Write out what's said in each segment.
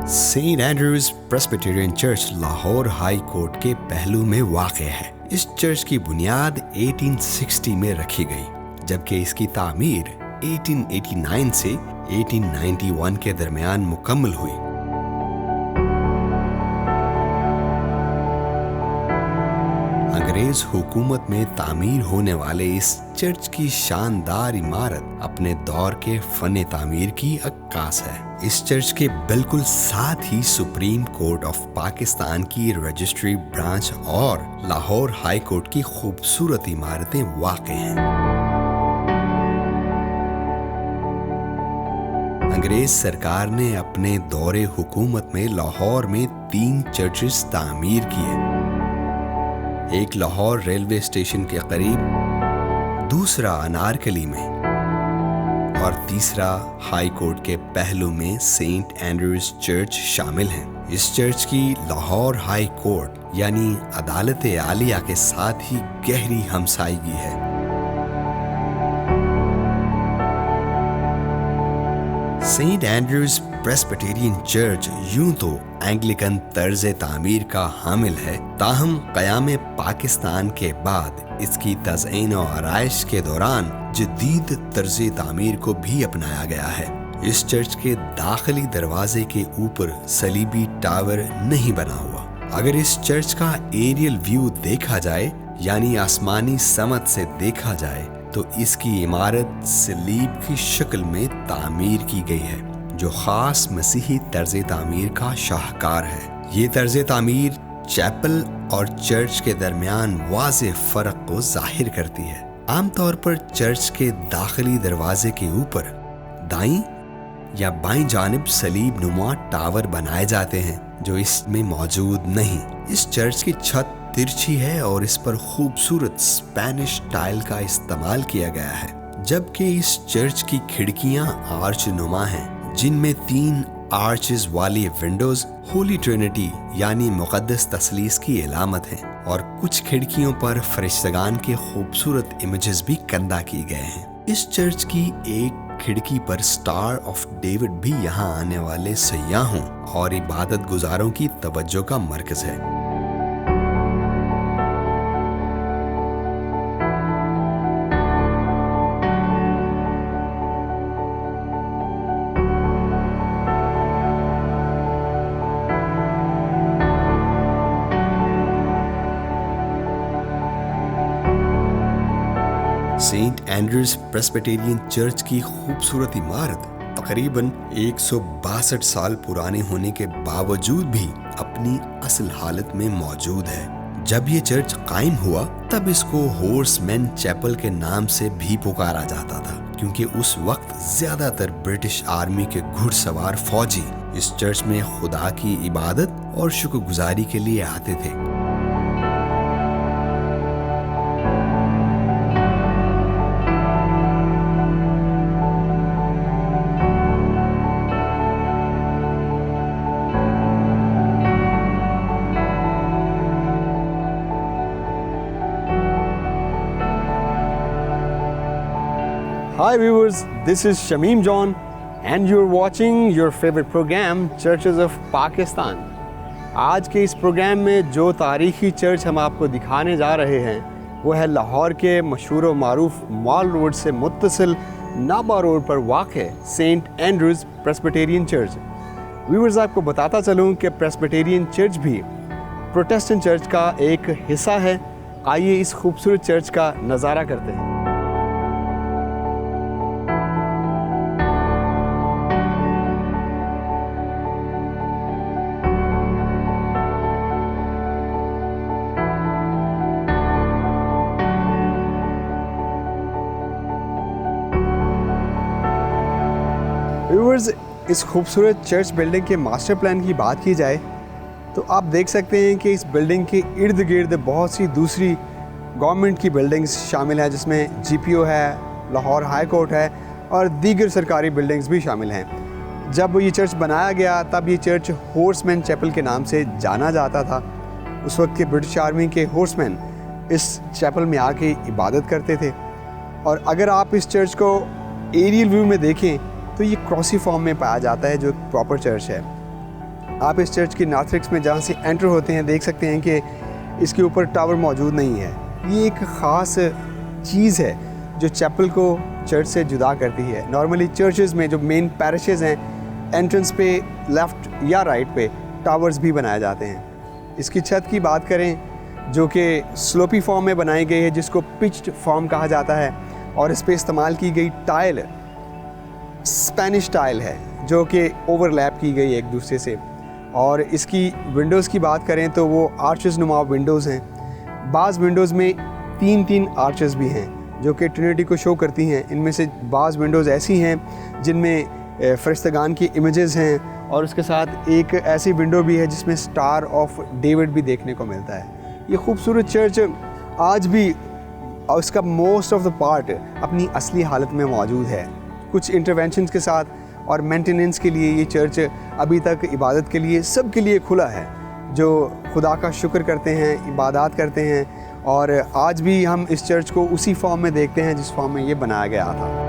Saint Andrews Presbyterian church Lahore high court के पहलू में वाक़ है। इस चर्च की बुनियाद 1860 में रखी गई, जबकि इसकी तामीर 1889 से 1891 के दरमियान मुकम्मल हुई। अंग्रेज हुकूमत में तामीर होने वाले इस चर्च की शानदार इमारत अपने दौर के फन तामीर की अक्कास है। इस चर्च के बिल्कुल साथ ही सुप्रीम कोर्ट ऑफ पाकिस्तान की रजिस्ट्री ब्रांच और लाहौर हाई कोर्ट की खूबसूरत इमारतें वाक़ हैं। अंग्रेज सरकार ने अपने दौरे हुकूमत में लाहौर में 3 चर्चेस तामीर किए। एक लाहौर रेलवे स्टेशन के करीब, दूसरा अनारकली में और तीसरा हाई कोर्ट के पहलू में सेंट एंड्रूज चर्च शामिल हैं। इस चर्च की लाहौर हाई कोर्ट यानी अदालत आलिया के साथ ही गहरी हमसायगी है। सेंट एंड्रूज प्रेस्बिटेरियन चर्च यूं तो एंग्लिकन तर्ज तामीर का हामिल है, ताहम क़याम पाकिस्तान के बाद इसकी तज़ईन और आराइश के दौरान जदीद तर्ज तामीर को भी अपनाया गया है। इस चर्च के दाखिली दरवाजे के ऊपर सलीबी टावर नहीं बना हुआ। अगर इस चर्च का एरियल व्यू देखा जाए यानी आसमानी समत से देखा जाए तो इसकी इमारत सलीब की शक्ल में तामीर की गई है, जो खास मसीही तर्ज तामीर का शाहकार है। ये तर्ज तामीर चैपल और चर्च के दरमियान वाज़ेह फ़र्क को जाहिर करती है। आमतौर पर चर्च के दाखिली दरवाजे के ऊपर दाईं या बाईं जानिब सलीब नुमा टावर बनाए जाते हैं, जो इसमें मौजूद नहीं। इस चर्च की छत तिरछी है और इस पर खूबसूरत स्पेनिश टाइल का इस्तेमाल किया गया है, जबकि इस चर्च की खिड़कियां आर्च नुमा हैं, जिनमें 3 आर्चेस वाली विंडोज होली ट्रिनिटी यानी मुक़द्दस तसलीस की इलामत हैं और कुछ खिड़कियों पर फरिश्तगान के खूबसूरत इमेजेस भी कंदा किए गए हैं। इस चर्च की एक खिड़की पर स्टार ऑफ डेविड भी यहाँ आने वाले सयाहों और इबादत गुजारों की तवज्जो का मरकज है। सेंट एंड्रूज प्रेस्बिटेरियन चर्च की खूबसूरत इमारत तकरीबन 162 साल पुराने होने के बावजूद भी अपनी असल हालत में मौजूद है। जब ये चर्च कायम हुआ तब इसको हॉर्समैन चैपल के नाम से भी पुकारा जाता था, क्योंकि उस वक्त ज्यादातर ब्रिटिश आर्मी के घुड़सवार फौजी इस चर्च में खुदा की इबादत और शुक्रगुजारी के लिए आते थे। Hi viewers, this is Shamim John and you're watching your favorite program Churches of Pakistan। आज के इस प्रोग्राम में जो तारीखी चर्च हम आपको दिखाने जा रहे हैं वो है लाहौर के मशहूर व मारूफ मॉल रोड से मुत्तसिल नाबा रोड पर वाक़ saint Andrews Presbyterian church. Viewers, आपको बताता चलूँ कि प्रेस्बिटेरियन चर्च भी प्रोटेस्टेंट चर्च का एक हिस्सा है। आइए इस खूबसूरत चर्च का नज़ारा करते हैं। व्यूअर्स, इस खूबसूरत चर्च बिल्डिंग के मास्टर प्लान की बात की जाए तो आप देख सकते हैं कि इस बिल्डिंग के इर्द गिर्द बहुत सी दूसरी गवर्नमेंट की बिल्डिंग्स शामिल हैं, जिसमें जीपीओ है, लाहौर हाई कोर्ट है और दीगर सरकारी बिल्डिंग्स भी शामिल हैं। जब ये चर्च बनाया गया तब ये चर्च हॉर्समैन चैपल के नाम से जाना जाता था। उस वक्त के ब्रिटिश आर्मी के हॉर्समैन इस चैपल में आके इबादत करते थे। और अगर आप इस चर्च को एरियल व्यू में देखें तो ये क्रॉसी फॉर्म में पाया जाता है, जो प्रॉपर चर्च है। आप इस चर्च की नार्थरिक्स में जहाँ से एंटर होते हैं देख सकते हैं कि इसके ऊपर टावर मौजूद नहीं है। ये एक ख़ास चीज़ है जो चैपल को चर्च से जुदा करती है। नॉर्मली चर्चेज़ में जो मेन पैरिशेज़ हैं, एंट्रेंस पे लेफ़्ट या राइट पे टावर्स भी बनाए जाते हैं। इसकी छत की बात करें जो कि स्लोपी फॉर्म में बनाई गई है, जिसको पिच्ड फॉर्म कहा जाता है, और इस पे इस्तेमाल की गई टाइल स्पेनिश टाइल है जो कि ओवरलैप की गई एक दूसरे से। और इसकी विंडोज़ की बात करें तो वो आर्चेस नुमा विंडोज़ हैं। बाज़ विंडोज़ में 3-3 आर्चेस भी हैं जो कि ट्रिनिटी को शो करती हैं। इनमें से बाज़ विंडोज़ ऐसी हैं जिनमें फरिश्तगान की इमेजेस हैं, और उसके साथ एक ऐसी विंडो भी है जिसमें स्टार ऑफ डेविड भी देखने को मिलता है। ये खूबसूरत चर्च आज भी उसका मोस्ट ऑफ द पार्ट अपनी असली हालत में मौजूद है। कुछ इंटरवेंशंस के साथ और मेंटेनेंस के लिए ये चर्च अभी तक इबादत के लिए सब के लिए खुला है, जो खुदा का शुक्र करते हैं, इबादत करते हैं। और आज भी हम इस चर्च को उसी फॉर्म में देखते हैं जिस फॉर्म में ये बनाया गया था।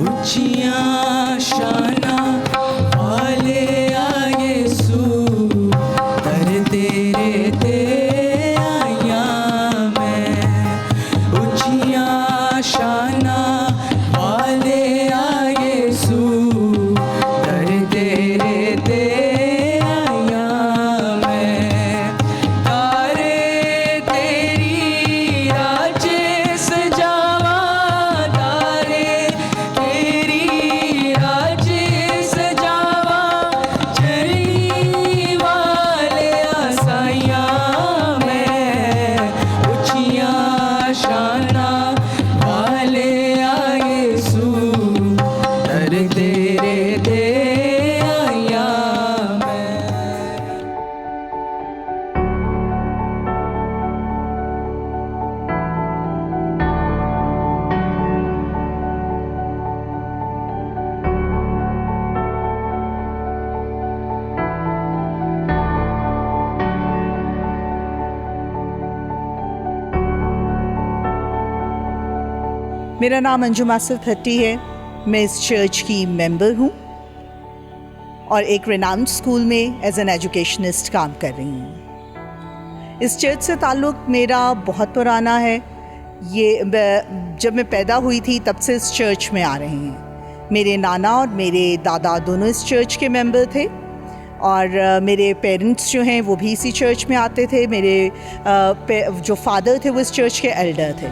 ऊंचियां शाना वाले यीशु, दर तेरे ते आया मैं। ऊंचियां शाना वाले यीशु, दर तेरे ते आया मैं। तारे तेरी राजे सजावा, तारे तेरी राजे सजावा, चढ़ी वाले आसाया मैं। ऊंचियां शाना वाले यीशु, दर तेरे ते आया मैं। मेरा नाम अंजुम आसिफ भट्टी है। मैं इस चर्च की मेंबर हूँ और एक रेनाउंड स्कूल में एज एन एजुकेशनिस्ट काम कर रही हूँ। इस चर्च से ताल्लुक़ मेरा बहुत पुराना है। जब मैं पैदा हुई थी तब से इस चर्च में आ रहे हैं। मेरे नाना और मेरे दादा दोनों इस चर्च के मेंबर थे, और मेरे पेरेंट्स जो हैं वो भी इसी चर्च में आते थे। मेरे जो फादर थे वो इस चर्च के एल्डर थे।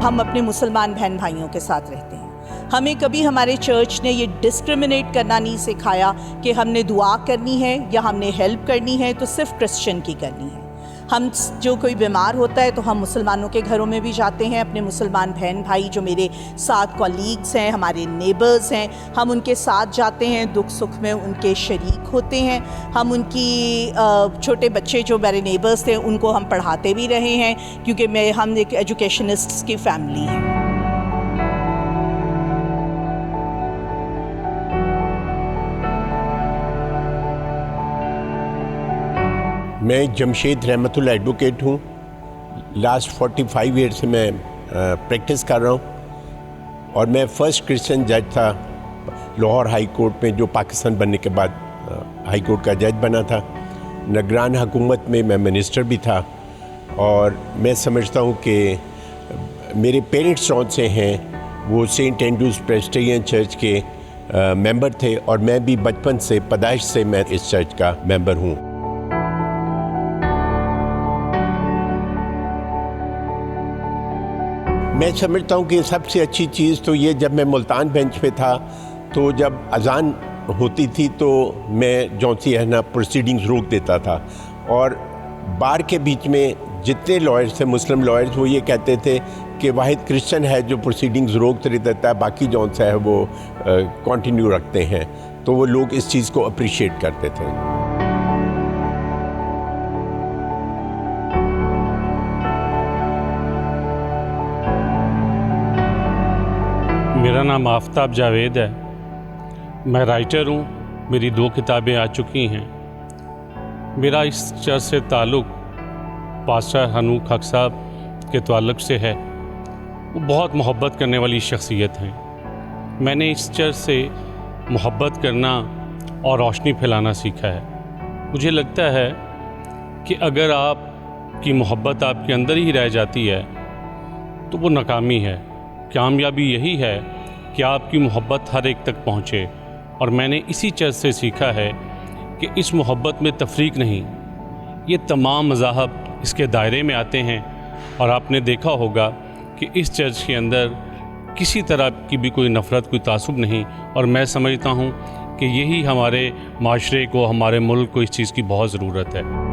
हम अपने मुसलमान बहन भाइयों के साथ रहते हैं। हमें कभी हमारे चर्च ने ये डिस्क्रिमिनेट करना नहीं सिखाया कि हमने दुआ करनी है या हमने हेल्प करनी है तो सिर्फ क्रिश्चियन की करनी है। हम जो कोई बीमार होता है तो हम मुसलमानों के घरों में भी जाते हैं। अपने मुसलमान बहन भाई जो मेरे साथ कॉलीग्स हैं, हमारे नेबर्स हैं, हम उनके साथ जाते हैं, दुख सुख में उनके शरीक होते हैं। हम उनकी छोटे बच्चे जो मेरे नेबर्स थे उनको हम पढ़ाते भी रहे हैं, क्योंकि हम एक एजुकेशनिस्ट्स की फैमिली हैं। मैं जमशेद रहमतुल्लाह एडवोकेट हूँ। लास्ट 45 ईयर से मैं प्रैक्टिस कर रहा हूँ, और मैं फ़र्स्ट क्रिश्चियन जज था लाहौर हाई कोर्ट में, जो पाकिस्तान बनने के बाद हाई कोर्ट का जज बना था। निगरान हुकूमत में मैं मिनिस्टर भी था। और मैं समझता हूँ कि मेरे पेरेंट्स जौन से हैं वो सेंट एंड्रूज प्रेस्बिटेरियन चर्च के मेंबर थे और मैं भी बचपन से पैदाइश से मैं इस चर्च का मेंबर हूँ। मैं समझता हूँ कि सबसे अच्छी चीज़ तो ये, जब मैं मुल्तान बेंच पे था तो जब अजान होती थी तो मैं जौन सी है ना प्रोसीडिंग्स रोक देता था, और बार के बीच में जितने लॉयर्स थे मुस्लिम लॉयर्स वो ये कहते थे कि वाहिद क्रिश्चियन है जो प्रोसीडिंग्स रोक देता है, बाकी जौन सा है वो कंटिन्यू रखते हैं। तो वो लोग इस चीज़ को अप्रिशिएट करते थे। मेरा नाम आफ्ताब जावेद है, मैं राइटर हूँ। मेरी 2 किताबें आ चुकी हैं। मेरा इस चर्च से ताल्लुक़ पास्टर हनूक हक साहब के ताल्लुक़ से है। वो बहुत मोहब्बत करने वाली शख्सियत हैं। मैंने इस चर्च से मोहब्बत करना और रोशनी फैलाना सीखा है। मुझे लगता है कि अगर आपकी मोहब्बत आपके अंदर ही रह जाती है तो वो नाकामी है। कामयाबी यही है कि आपकी मोहब्बत हर एक तक पहुँचे, और मैंने इसी चर्च से सीखा है कि इस मोहब्बत में तफरीक नहीं, ये तमाम मज़ाहब इसके दायरे में आते हैं। और आपने देखा होगा कि इस चर्च के अंदर किसी तरह की भी कोई नफ़रत, कोई तासुब नहीं। और मैं समझता हूँ कि यही हमारे माशरे को, हमारे मुल्क को इस चीज़ की बहुत ज़रूरत है।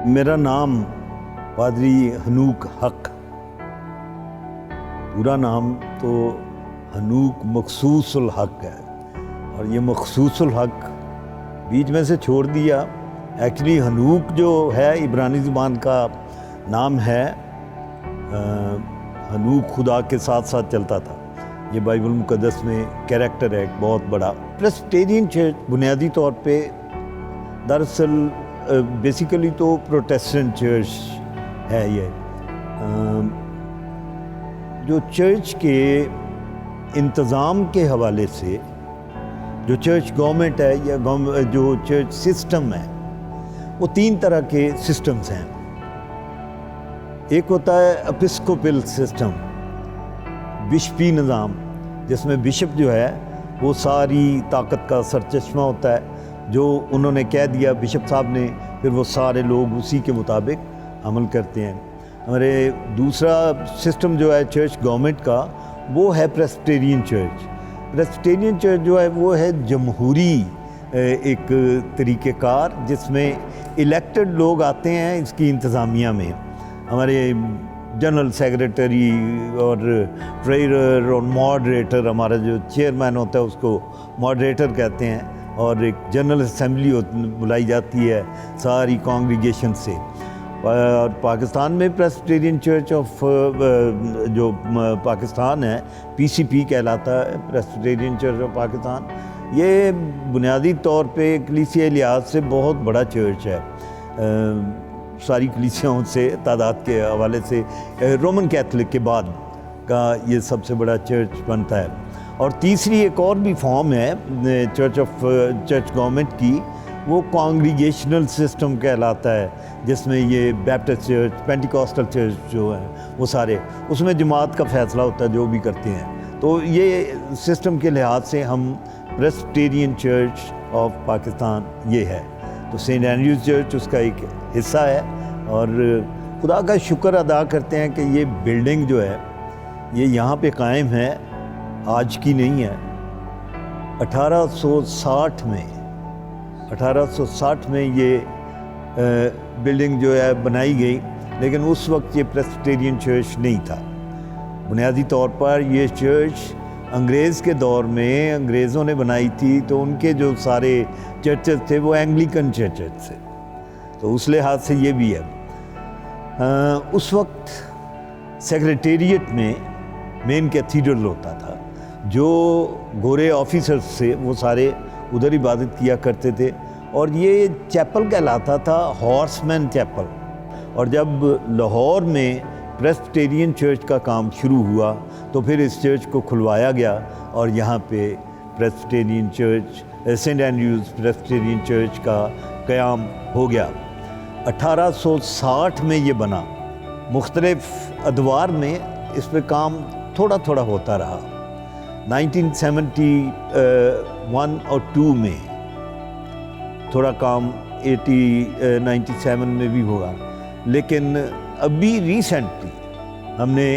मेरा नाम पादरी हनूक हक, पूरा नाम तो हनूक मखसूसुल हक है, और ये मखसूसुल हक बीच में से छोड़ दिया। एक्चुअली हनूक जो है इब्रानी ज़ुबान का नाम है, हनूक खुदा के साथ साथ चलता था। ये बाइबल मुक़द्दस में कैरेक्टर है एक बहुत बड़ा। प्रेस्बिटेरियन चर्च बुनियादी तौर पे दरअसल बेसिकली तो प्रोटेस्टेंट चर्च है। ये जो चर्च के इंतज़ाम के हवाले से, जो चर्च गवर्नमेंट है या जो चर्च सिस्टम है, वो 3 तरह के सिस्टम्स हैं। एक होता है एपिस्कोपल सिस्टम, बिशपी निज़ाम, जिसमें बिशप जो है वो सारी ताकत का सरचश्मा होता है। जो उन्होंने कह दिया बिशप साहब ने, फिर वो सारे लोग उसी के मुताबिक अमल करते हैं। हमारे दूसरा सिस्टम जो है चर्च गवर्नमेंट का, वो है प्रेस्बिटेरियन चर्च। प्रेस्बिटेरियन चर्च जो है वो है जमहूरी एक तरीक़ेकार, जिसमें इलेक्टेड लोग आते हैं इसकी इंतज़ामिया में। हमारे जनरल सेक्रेटरी और ट्रेजरर और मॉडरेटर, हमारा जो चेयरमैन होता है उसको मॉडरेटर कहते हैं, और एक जनरल असेंबली बुलाई जाती है सारी कांग्रीगेशन से। और पाकिस्तान में प्रेस्बिटेरियन चर्च ऑफ जो पाकिस्तान है, PCP कहलाता है, प्रेस्बिटेरियन चर्च ऑफ पाकिस्तान। ये बुनियादी तौर पे कलीसिया लिहाज से बहुत बड़ा चर्च है। सारी कलीसियाओं से तादाद के हवाले से रोमन कैथलिक के बाद का ये सबसे बड़ा चर्च बनता है। और तीसरी एक और भी फॉर्म है चर्च गवर्नमेंट की, वो कांग्रीगेशनल सिस्टम कहलाता है, जिसमें ये बैप्टिस्ट चर्च, पेंटिकॉस्टल चर्च जो है वो सारे, उसमें जमात का फ़ैसला होता है जो भी करते हैं। तो ये सिस्टम के लिहाज से हम प्रेस्बिटेरियन चर्च ऑफ पाकिस्तान ये है। तो सेंट एंड्रूज चर्च उसका एक हिस्सा है, और खुदा का शुक्र अदा करते हैं कि ये बिल्डिंग जो है ये यहाँ पे कायम है, आज की नहीं है। 1860 में 1860 में ये बिल्डिंग जो है बनाई गई, लेकिन उस वक्त ये प्रेस्बिटेरियन चर्च नहीं था। बुनियादी तौर पर ये चर्च अंग्रेज़ के दौर में अंग्रेज़ों ने बनाई थी, तो उनके जो सारे चर्चेस थे वो एंग्लिकन चर्चेस थे, तो उस लिहाज से ये भी है। उस वक्त सेक्रेटेरिएट में मेन कैथीड्रल होता था, जो गोरे ऑफिसर्स थे वो सारे उधर इबादत किया करते थे, और ये चैपल कहलाता था हॉर्समैन चैपल। और जब लाहौर में प्रेस्बिटेरियन चर्च का काम शुरू हुआ तो फिर इस चर्च को खुलवाया गया और यहाँ पे Presbyterian church, saint Andrews Presbyterian church का क़याम हो गया। 1860 में ये बना। मुख्तलिफ अदवार में इस पे काम थोड़ा थोड़ा होता रहा। 1971 और 2 में थोड़ा काम 97 में भी होगा, लेकिन अभी रिसेंटली हमने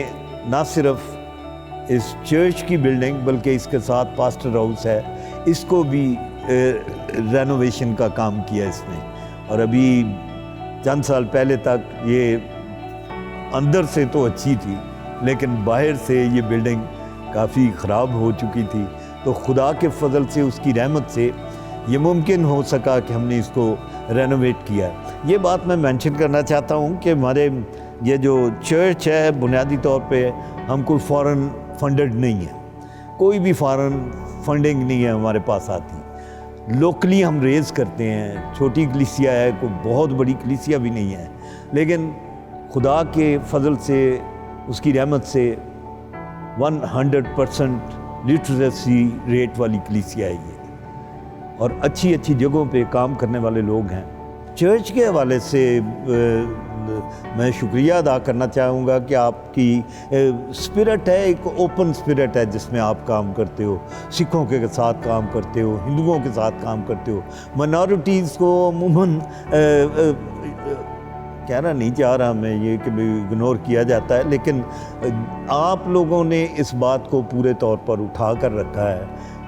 ना सिर्फ इस चर्च की बिल्डिंग बल्कि इसके साथ पास्टर हाउस है, इसको भी रेनोवेशन का काम किया इसने। और अभी चंद साल पहले तक ये अंदर से तो अच्छी थी, लेकिन बाहर से ये बिल्डिंग काफ़ी ख़राब हो चुकी थी। तो खुदा के फजल से, उसकी रहमत से ये मुमकिन हो सका कि हमने इसको रेनोवेट किया। ये बात मैं मेंशन करना चाहता हूँ कि हमारे ये जो चर्च है बुनियादी तौर पे हम कोई फॉरेन फंडेड नहीं है, कोई भी फॉरेन फंडिंग नहीं है हमारे पास आती। लोकली हम रेज़ करते हैं। छोटी कलीसिया है, कोई बहुत बड़ी कलीसिया भी नहीं है, लेकिन खुदा के फजल से, उसकी रहमत से 100% लिटरेसी रेट वाली कलीसिया है ये, और अच्छी अच्छी जगहों पे काम करने वाले लोग हैं। चर्च के हवाले से मैं शुक्रिया अदा करना चाहूँगा कि आपकी स्पिरिट है, एक ओपन स्पिरिट है जिसमें आप काम करते हो, सिखों के साथ काम करते हो, हिंदुओं के साथ काम करते हो। माइनॉरिटीज़ को अमूमन कहना नहीं चाह रहा मैं ये कि इग्नोर किया जाता है, लेकिन आप लोगों ने इस बात को पूरे तौर पर उठा कर रखा है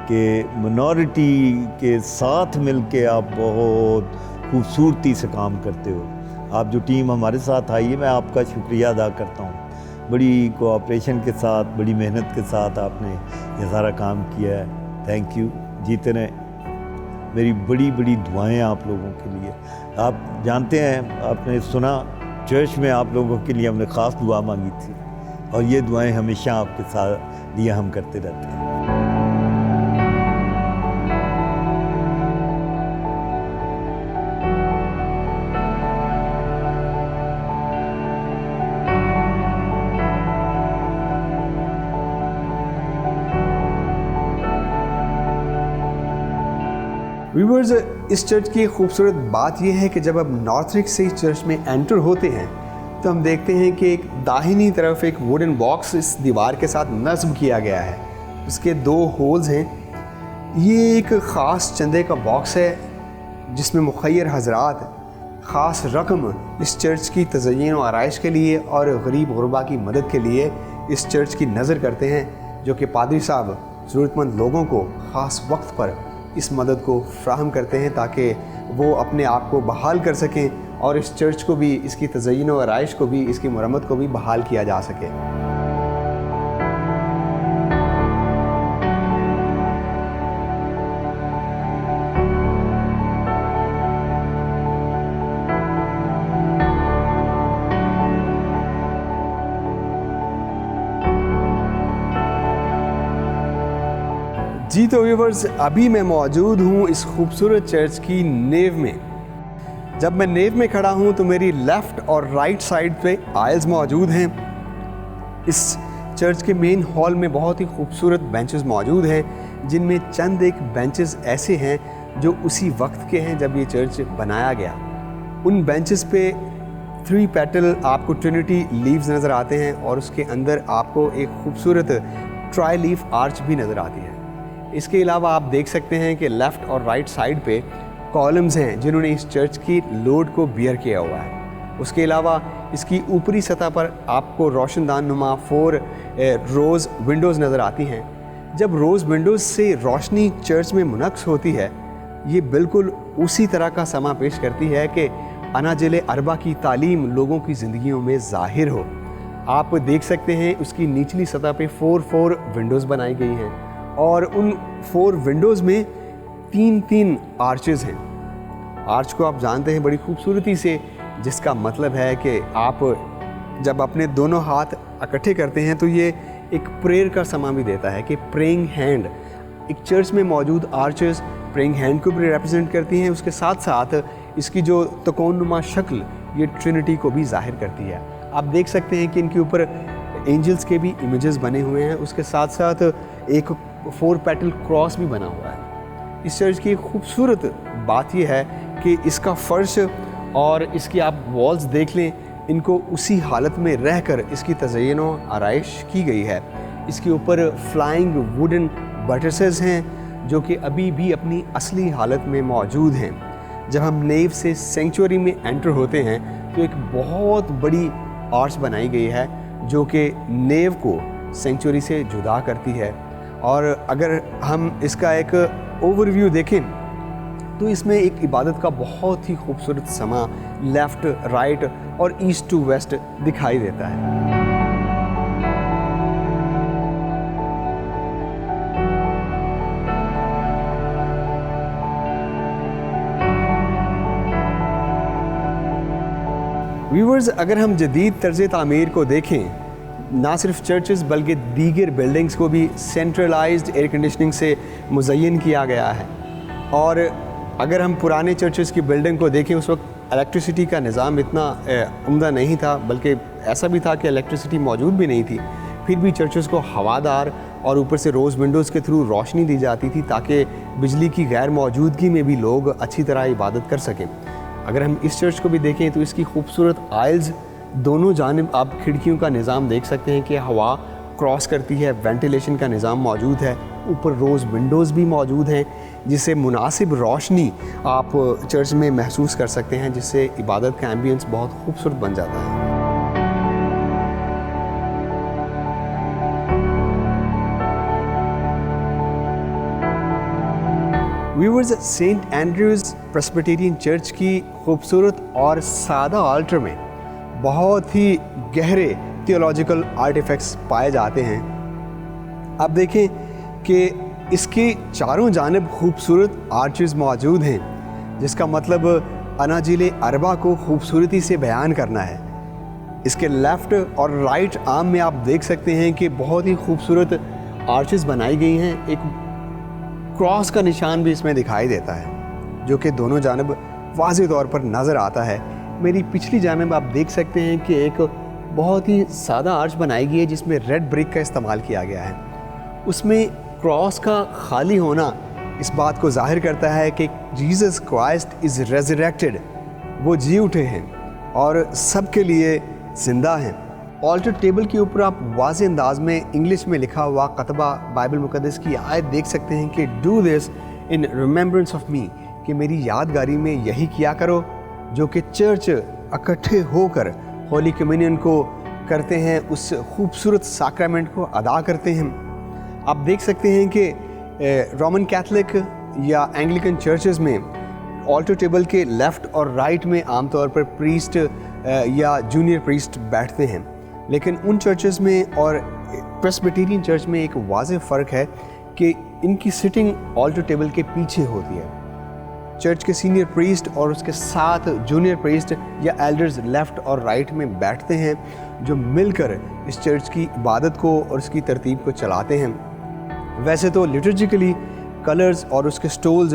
कि मिनॉरिटी के साथ मिलके आप बहुत खूबसूरती से काम करते हो। आप जो टीम हमारे साथ आई है, मैं आपका शुक्रिया अदा करता हूँ। बड़ी कोऑपरेशन के साथ, बड़ी मेहनत के साथ आपने ये सारा काम किया है। Thank you. जीते रहें। मेरी बड़ी बड़ी दुआएं आप लोगों के लिए। आप जानते हैं, आपने सुना चर्च में आप लोगों के लिए हमने ख़ास दुआ मांगी थी, और ये दुआएं हमेशा आपके साथ लिए हम करते रहते हैं। व्यूअर्स, इस चर्च की खूबसूरत बात यह है कि जब आप नॉर्थरिक से इस चर्च में एंटर होते हैं तो हम देखते हैं कि एक दाहिनी तरफ एक वुडन बॉक्स इस दीवार के साथ नस्ब किया गया है। उसके 2 होल्स हैं। ये एक ख़ास चंदे का बॉक्स है जिसमें मुखय्यर हजरात ख़ास रकम इस चर्च की तज़य्यीन और आराइश के लिए और गरीब गुरबा की मदद के लिए इस चर्च की नज़र करते हैं, जो कि पादरी साहब ज़रूरतमंद लोगों को ख़ास वक्त पर इस मदद को फ्राहम करते हैं ताकि वो अपने आप को बहाल कर सकें और इस चर्च को भी, इसकी तज़य्यीन और आराइश को भी, इसकी मरम्मत को भी बहाल किया जा सके। जी तो व्यूवर्स, अभी मैं मौजूद हूँ इस खूबसूरत चर्च की नेव में। जब मैं नेव में खड़ा हूँ तो मेरी लेफ़्ट और राइट साइड पे आयल्स मौजूद हैं। इस चर्च के मेन हॉल में बहुत ही खूबसूरत बेंचेस मौजूद हैं, जिनमें चंद एक बेंचेस ऐसे हैं जो उसी वक्त के हैं जब ये चर्च बनाया गया। उन बेंचेस पे 3 पेटल आपको ट्रिनिटी लीव्स नज़र आते हैं और उसके अंदर आपको एक खूबसूरत ट्राई लीफ आर्च भी नज़र आती है। इसके अलावा आप देख सकते हैं कि लेफ़्ट और राइट साइड पे कॉलम्स हैं जिन्होंने इस चर्च की लोड को बियर किया हुआ है। उसके अलावा इसकी ऊपरी सतह पर आपको रोशनदान नुमा 4 रोज़ विंडोज़ नज़र आती हैं। जब रोज़ विंडोज़ से रोशनी चर्च में मुनक्स होती है, ये बिल्कुल उसी तरह का समा पेश करती है कि अनाजिल अरबा की तालीम लोगों की ज़िंदगियों में ज़ाहिर हो। आप देख सकते हैं उसकी निचली सतह पे 4 विंडोज़ बनाई गई हैं और उन 4 विंडोज़ में 3 आर्चेज़ हैं। आर्च को आप जानते हैं बड़ी खूबसूरती से, जिसका मतलब है कि आप जब अपने दोनों हाथ इकट्ठे करते हैं तो ये एक प्रेयर का समा भी देता है कि प्रेइंग हैंड। एक चर्च में मौजूद आर्चेस प्रेइंग हैंड को भी रिप्रेजेंट करती हैं, उसके साथ साथ इसकी जो तकोनुमा शक्ल ये ट्रिनिटी को भी जाहिर करती है। आप देख सकते हैं कि इनके ऊपर एंजल्स के भी इमेजेस बने हुए हैं, उसके साथ साथ एक 4 पेटल क्रॉस भी बना हुआ है। इस चर्च की खूबसूरत बात यह है कि इसका फर्श और इसकी आप वॉल्स देख लें, इनको उसी हालत में रहकर इसकी तज़य्युन व आराइश की गई है। इसके ऊपर फ्लाइंग वुडन बटरसेस हैं जो कि अभी भी अपनी असली हालत में मौजूद हैं। जब हम नेव से सेंचुरी में एंटर होते हैं तो एक बहुत बड़ी आर्च बनाई गई है जो कि नेव को सेंचुरी से जुदा करती है। और अगर हम इसका एक ओवरव्यू देखें तो इसमें एक इबादत का बहुत ही खूबसूरत समा लेफ़्ट, राइट और ईस्ट टू वेस्ट दिखाई देता है। व्यूवर्स, अगर हम जदीद तर्ज़ तामीर को देखें, ना सिर्फ चर्चेस बल्कि दीगर बिल्डिंग्स को भी सेंट्रलाइज्ड एयर कंडीशनिंग से मुज़य्यन किया गया है। और अगर हम पुराने चर्चेस की बिल्डिंग को देखें, उस वक्त इलेक्ट्रिसिटी का निज़ाम इतना उम्दा नहीं था, बल्कि ऐसा भी था कि इलेक्ट्रिसिटी मौजूद भी नहीं थी। फिर भी चर्चेस को हवादार और ऊपर से रोज़ विंडोज़ के थ्रू रोशनी दी जाती थी ताकि बिजली की गैर मौजूदगी में भी लोग अच्छी तरह इबादत कर सकें। अगर हम इस चर्च को भी देखें तो इसकी खूबसूरत आइल्स, दोनों जानिब आप खिड़कियों का निज़ाम देख सकते हैं कि हवा क्रॉस करती है, वेंटिलेशन का निज़ाम मौजूद है, ऊपर रोज़ विंडोज़ भी मौजूद हैं जिससे मुनासिब रोशनी आप चर्च में महसूस कर सकते हैं, जिससे इबादत का एम्बियंस बहुत खूबसूरत बन जाता है। Viewers, saint Andrews Presbyterian church की खूबसूरत और सादा आल्टर में बहुत ही गहरे थियोलॉजिकल आर्टिफैक्ट्स पाए जाते हैं। आप देखें कि इसके चारों जानिब खूबसूरत आर्चेस मौजूद हैं, जिसका मतलब अनाजिल अरबा को खूबसूरती से बयान करना है। इसके लेफ़्ट और राइट आर्म में आप देख सकते हैं कि बहुत ही खूबसूरत आर्चेस बनाई गई हैं। एक क्रॉस का निशान भी इसमें दिखाई देता है जो कि दोनों जानिब वाज़ेह तौर पर नज़र आता है। मेरी पिछली जानिब आप देख सकते हैं कि एक बहुत ही सादा आर्च बनाई गई है जिसमें रेड ब्रिक का इस्तेमाल किया गया है। उसमें क्रॉस का खाली होना इस बात को जाहिर करता है कि जीसस क्राइस्ट इज़ रेजरेक्टेड, वो जी उठे हैं और सबके लिए ज़िंदा हैं। ऑल्टर टेबल के ऊपर आप वाज़ेह अंदाज में इंग्लिश में लिखा हुआ कतबा बाइबल मुक़द्दस की आयत देख सकते हैं कि do this in remembrance of me, कि मेरी यादगारी में यही किया करो, जो कि चर्च इकट्ठे होकर होली कम्युनियन को करते हैं, उस खूबसूरत साक्रामेंट को अदा करते हैं। आप देख सकते हैं कि रोमन कैथलिक या एंग्लिकन चर्चेस में ऑल्टर टेबल के लेफ़्ट और राइट में आमतौर पर प्रीस्ट या जूनियर प्रीस्ट बैठते हैं, लेकिन उन चर्चेस में और प्रेस्बिटेरियन चर्च में एक वाज़ेह फ़र्क है कि इनकी सिटिंग ऑल्टर टेबल के पीछे होती है। चर्च के सीनियर प्रीस्ट और उसके साथ जूनियर प्रीस्ट या एल्डर्स लेफ़्ट और राइट में बैठते हैं, जो मिलकर इस चर्च की इबादत को और उसकी तरतीब को चलाते हैं। वैसे तो लिटर्जिकली कलर्स और उसके स्टोल्स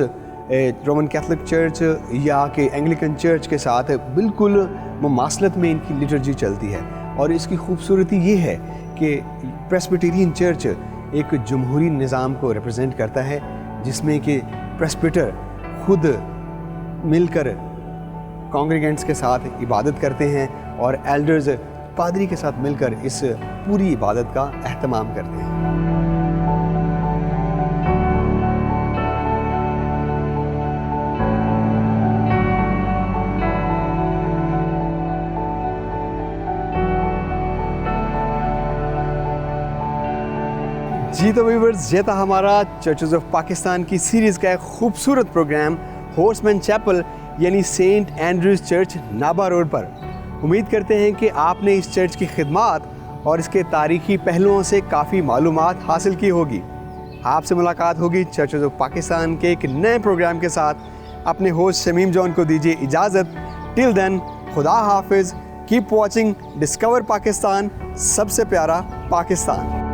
रोमन कैथलिक चर्च या कि एंग्लिकन चर्च के साथ बिल्कुल मुमासलत में इनकी लिटर्जी चलती है। और इसकी खूबसूरती ये है कि प्रेस्बिटेरियन चर्च एक जमहूरी निज़ाम को रिप्रेजेंट करता है, जिसमें कि प्रेस्बिटर खुद मिलकर कॉन्ग्रीगेंट्स के साथ इबादत करते हैं और एल्डर्स पादरी के साथ मिलकर इस पूरी इबादत का एहतमाम करते हैं। जी तो व्यूअर्स, ये था हमारा चर्चेस ऑफ पाकिस्तान की सीरीज़ का एक खूबसूरत प्रोग्राम हॉर्समैन चैपल यानी सेंट एंड्रूज चर्च नाबा रोड पर। उम्मीद करते हैं कि आपने इस चर्च की खिदमत और इसके तारीखी पहलुओं से काफ़ी मालूमात हासिल की होगी। आपसे मुलाकात होगी चर्चेज़ ऑफ पाकिस्तान के एक नए प्रोग्राम के साथ। अपने होस्ट शमीम जॉन को दीजिए इजाज़त। टिल देन, खुदा हाफिज़। कीप वॉचिंग डिस्कवर पाकिस्तान, सबसे प्यारा पाकिस्तान।